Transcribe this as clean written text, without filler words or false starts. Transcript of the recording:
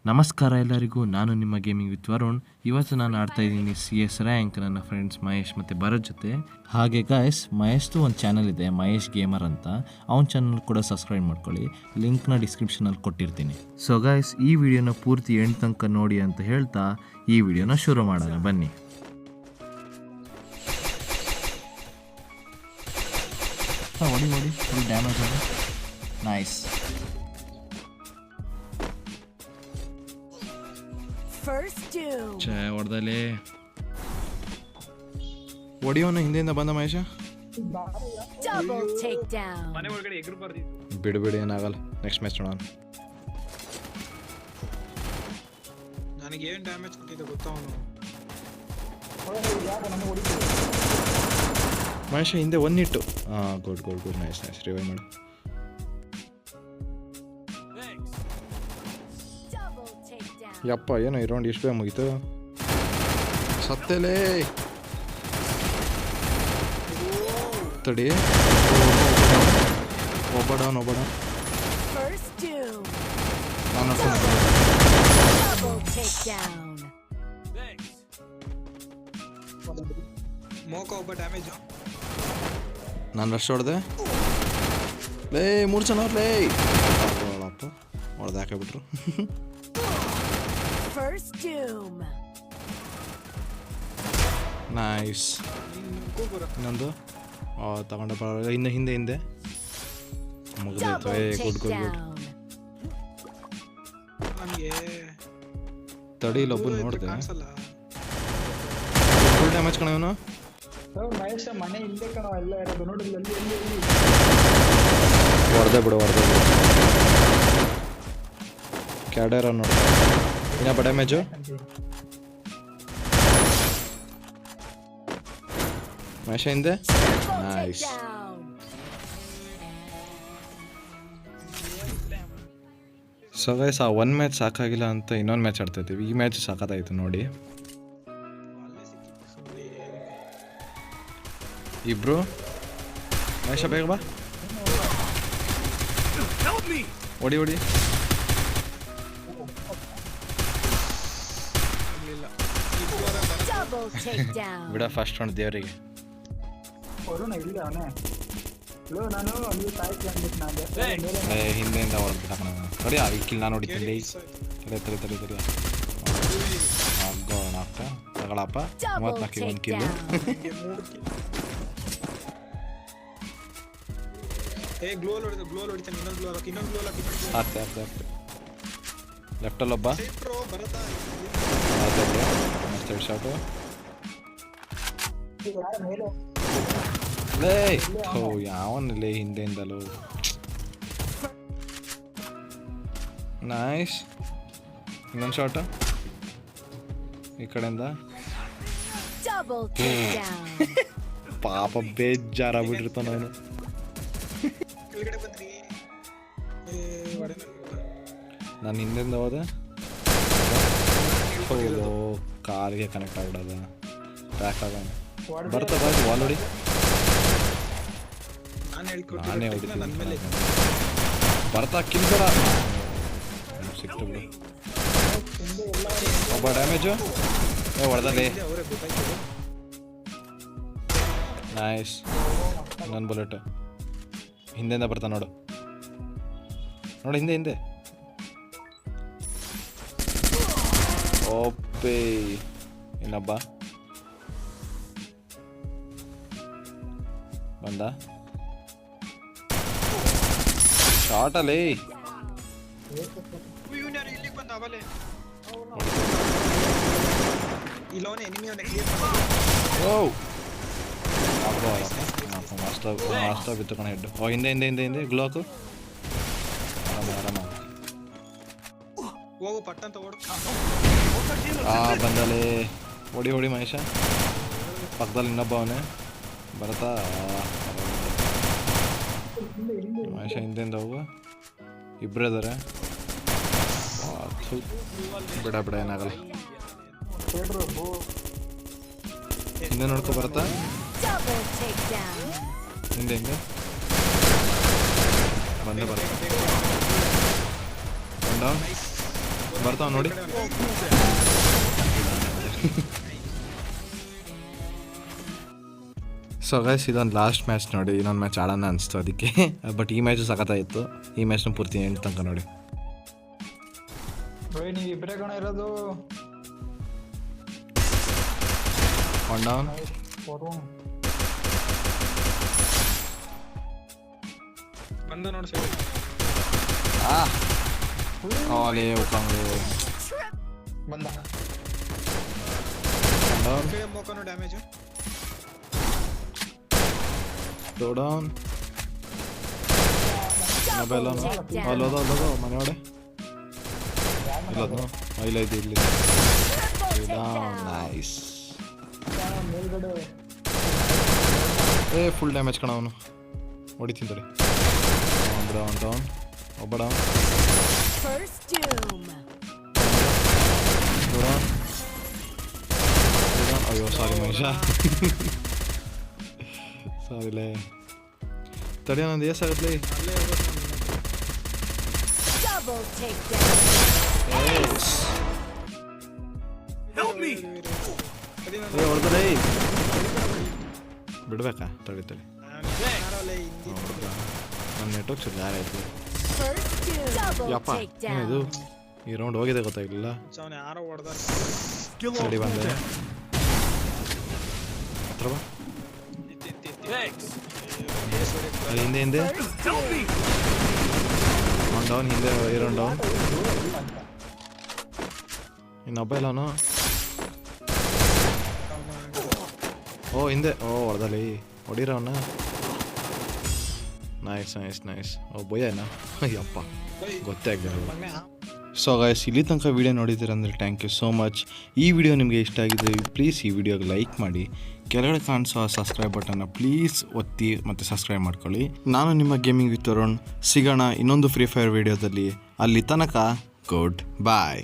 ನಮಸ್ಕಾರ ಎಲ್ಲರಿಗೂ, ನಾನು ನಿಮ್ಮ ಗೇಮಿಂಗ್ ವಿತ್ ವರುಣ್. ಇವತ್ತು ನಾನು ಆಡ್ತಾ ಇದ್ದೀನಿ CS ರ್ಯಾಂಕ್ ನನ್ನ ಫ್ರೆಂಡ್ಸ್ ಮಹೇಶ್ ಮತ್ತು ಭರತ್ ಜೊತೆ. ಹಾಗೆ ಗಾಯ್ಸ್, ಮಹೇಶ್ದು ಒಂದು ಚಾನಲ್ ಇದೆ, ಮಹೇಶ್ ಗೇಮರ್ ಅಂತ. ಅವನ ಚಾನಲ್ ಕೂಡ ಸಬ್ಸ್ಕ್ರೈಬ್ ಮಾಡ್ಕೊಳ್ಳಿ, ಲಿಂಕ್ನ ಡಿಸ್ಕ್ರಿಪ್ಷನಲ್ಲಿ ಕೊಟ್ಟಿರ್ತೀನಿ. ಸೊ ಗಾಯ್ಸ್, ಈ ವಿಡಿಯೋನ ಪೂರ್ತಿ ಎಂಡ್ ತನಕ ನೋಡಿ ಅಂತ ಹೇಳ್ತಾ ಈ ವಿಡಿಯೋನ ಶುರು ಮಾಡೋಣ ಬನ್ನಿ. ಹೊಡಿ ಫುಲ್ ಡ್ಯಾಮೇಜ್ ಆಗ. ನೈಸ್. ಹೊಡೆದಲ್ಲಿ ಹೊಡಿಯೋನ ಹಿಂದೆಯಿಂದ ಬಂದ ಮಹೇಶ. ಬಿಡು ಏನಾಗಲ್ಲ, ನೆಕ್ಸ್ಟ್ ಮ್ಯಾಚ್ ನೋಡೋಣ. ನನಗೆ ಏನು ಡ್ಯಾಮೇಜ್ ಕೊಟ್ಟಿದ್ದೆ ಗೊತ್ತಾ ಅವನು? ಮಹೇಶ ಹಿಂದೆ ಒಂದು ಹಿಟ್ಟು. ಹಾಂ, ಗುಡ್ ನೈಸ್ ರಿವೈವ್ ಮಾಡು. ಯಪ್ಪ, ಏನೋ ಈ ರೌಂಡ್ ಎಷ್ಟು ಬೇಗ ಮುಗೀತು. ಸತ್ತೇಲೇ ತಡಿ. ಒಬ್ಬಡ ನಾನು ನಾನು ರಶ್ ಹೊಡೆದೆ. ಲೇ 3 ಜನ ಲೇ ಅಪ್ಪ ಹೊಡೆದು ಹಾಕಿಬಿಟ್ರು. ನೈಸ್. ಇನ್ನೊಂದು ತಗೊಂಡ ಹಿಂದೆ ಮುಗಿದೈತು. ಗುಡ್ ತಡಿ, ಒಬ್ಬರು ನೋಡಿದೆ. ಫುಲ್ ಡ್ಯಾಮೇಜ್ ಕಣ ಇವನು. ಹೊಡೆದೆ ಬಿಡು ಕ್ಯಾಡರ ನೋಡಿ. ಇನ್ನೊಬ್ಬ ಡ್ಯಾಮೇಜು. ಮಹೇಶ ಹಿಂದೆ. ನೈಸ್. ಸೊ ಗೈಸ್, ಆ ಒಂದು ಮ್ಯಾಚ್ ಸಾಕಾಗಿಲ್ಲ ಅಂತ ಇನ್ನೊಂದು ಮ್ಯಾಚ್ ಆಡ್ತಾ ಇದ್ದೀವಿ. ಈ ಮ್ಯಾಚ್ ಸಾಕಾಯ್ತು ನೋಡಿ. ಇಬ್ರು ಮಹೇಶ ಬೇಗ ಬಾ. ಹೊಡಿ ಬಿಡ ಫಸ್ಟ್ ರೌಂಡ್ ದೇವರಿಗೆ. ಹಿಂದೆಯಿಂದ ಹೊಡೆದ್ಬಿಟ್ಟ ನೋಡಿ. ಆ ಕಿಲ್ ನಾನು ಹೊಡಿತೀನಿ. ತಲೆ ಅಗ್ಗೋಣಪ್ಪ ತಗೊಳಪ್ಪ. 34 ಒಂದು ಕಿಲ್. ಲೆಫ್ಟಲ್ಲಿ ಒಬ್ಬ ಶಾಟು. ಲೇ ಯಾವನಲ್ಲೇ ಹಿಂದೆಯಿಂದಲೂ. ನೈಸ್. ಇನ್ನೊಂದು ಶಾಟ ಈ ಕಡೆಯಿಂದ. ಪಾಪ ಬೇಜಾರಾಗ್ಬಿಟ್ಟಿರ್ತಾನ ಅವನು. ನಾನು ಹಿಂದಿಂದ ಹೋದೆ. ಕಾಲಿಗೆ ಕನೆಕ್ಟ್ ಆಗ್ಬಿಡೋದ. ಬ್ಯಾಕ್ ಆಗೋಣ. ಬರ್ತಾ ವಾಲ್ ಹೊಡಿ. ನಾನೇ ಹೊಡಿತೀನಿ. ಬರ್ತಾ ಕಿಲ್ಬೇಡ. ಸಿಕ್ತು ಬಿಡು. ಒಬ್ಬ ಡ್ಯಾಮೇಜು ಹೊಡೆದಲ್ಲಿ. ನೈಸ್. ನನ್ನ ಬುಲೆಟ್ ಹಿಂದೆಯಿಂದ ಬರ್ತಾ ನೋಡು ಹಿಂದೆ. ಓಪೇ. ಇನ್ನೊಬ್ಬ ಬಂದ ಶಾರ್ಟಲ್ಲಿ. ಮಾಸ್ಟರ್ ಬಿತ್ತು ಕಣ ಹೆಡ್. ಹಿಂದೆ ಗ್ಲೋಕು. ಆರಾಮ ಬಂದಲ್ಲಿ. ಹೊಡಿ ಮಹೇಶ. ಪಕ್ಕದಲ್ಲಿ ಇನ್ನೊಬ್ಬ ಅವನೇ ಬರ್ತಾ. ಮಹೇಶ ಹಿಂದೆಯಿಂದ ಹೋಗು. ಇಬ್ಬರು ಇದ್ದಾರೆ. ಬಿಡ ಏನಾಗಲ್ಲ. ಹಿಂದೆ ನೋಡ್ಕೊ ಬರ್ತಾ. ಹಿಂದೆ ಬಂದೆ. ಬರ್ತಾವ ನೋಡಿ. ಸೊ ಗೈಸ್ ಇದೊಂದು ಲಾಸ್ಟ್ ಮ್ಯಾಚ್ ನೋಡಿ, ಇನ್ನೊಂದು ಮ್ಯಾಚ್ ಆಡೋಣ ಅನಿಸ್ತು ಅದಕ್ಕೆ. ಬಟ್ ಈ ಮ್ಯಾಚು ಸಖತ್ತಾಯಿತ್ತು. ಈ ಮ್ಯಾಚ್ನ ಪೂರ್ತಿ ಎಂಟು ತನಕ ನೋಡಿ. ನೀವು ಇಬ್ಬರೇ ಕಣ ಇರೋದು. One down. ಬಂದ ನೋಡಿ ಸರ್. ಓಲೇ ಉಕ್ಕಂಗೆ ಬಂದ ಡೌನ್. ಮೋಕನು ಡ್ಯಾಮೇಜ್. Two down. ಮೊಬೈಲನು ಅಲ್ಲೋದೋ ಮನೆ ಒಡೆ ಇಲ್ಲದು ಐಲೈದು ಇಲ್ಲಿ. ನೈಸ್. ಫುಲ್ ಡ್ಯಾಮೇಜ್ ಕಣ ಅವನು. ಹೊಡಿತೀನಿ ತಡಿ. Down down. ಒಬ್ಬ ಡೌನ್. ಅಯ್ಯೋ ಸಾರಿ ಮಹೇಶ. ಸಾರಿಲೇ ತಡಿಯ, ನಂದು ಏಸಾಗತ್ಲಿ. ಹೊಡೆದ್ರೆ ಬಿಡ್ಬೇಕಾ? ತಡಿ ತಡಿ, ನನ್ನ ನೆಟ್ವರ್ಕ್ ಸರಿ ಯಾರಾಯ್ತು. ಯಪ್ಪ ಇದು ಈ ರೌಂಡ್ ಹೋಗಿದೆ ಗೊತ್ತಾಗಿಲ್ಲ. ಸರಿ ಬಂದೆ ಹತ್ರ ಬಾ. ಅಲ್ಲಿ ಹಿಂದೆ ಹಿಂದೆ ಒನ್ ಡೌನ್. ಹಿಂದೆ ಇರೋನ್ ಡೌನ್. ಇನ್ನೊಬ್ಬ ಇಲ್ಲವನು. ಓ ಹಿಂದೆ. ಓ ಹೊಡೆದಲ್ಲಿ ಹೊಡಿರೋನ. Nice nice nice. ಓ ಬೋಯನಾ? ಅಯ್ಯಪ್ಪ ಗೊತ್ತೇ ಆಗಿಲ್ಲ. ಸೊ ಗೈಸ್ ಇಲ್ಲಿ ತನಕ ವೀಡಿಯೋ ನೋಡಿದ್ದೀರಂದರೆ ಥ್ಯಾಂಕ್ ಯು ಸೋ ಮಚ್. ಈ ವಿಡಿಯೋ ನಿಮಗೆ ಇಷ್ಟ ಆಗಿದೆ ಪ್ಲೀಸ್ ಈ ವಿಡಿಯೋಗೆ ಲೈಕ್ ಮಾಡಿ. ಕೆಳಗಡೆ ಕಾಣಿಸೋ ಸಬ್ಸ್ಕ್ರೈಬ್ ಬಟನ್ನ ಪ್ಲೀಸ್ ಒತ್ತಿ ಮತ್ತು ಸಬ್ಸ್ಕ್ರೈಬ್ ಮಾಡ್ಕೊಳ್ಳಿ. ನಾನು ನಿಮ್ಮ ಗೇಮಿಂಗ್ ವಿತ್ ವರುಣ್. ಸಿಗೋಣ ಇನ್ನೊಂದು ಫ್ರೀ ಫೈರ್ ವಿಡಿಯೋದಲ್ಲಿ. ಅಲ್ಲಿ ತನಕ ಗುಡ್ ಬಾಯ್.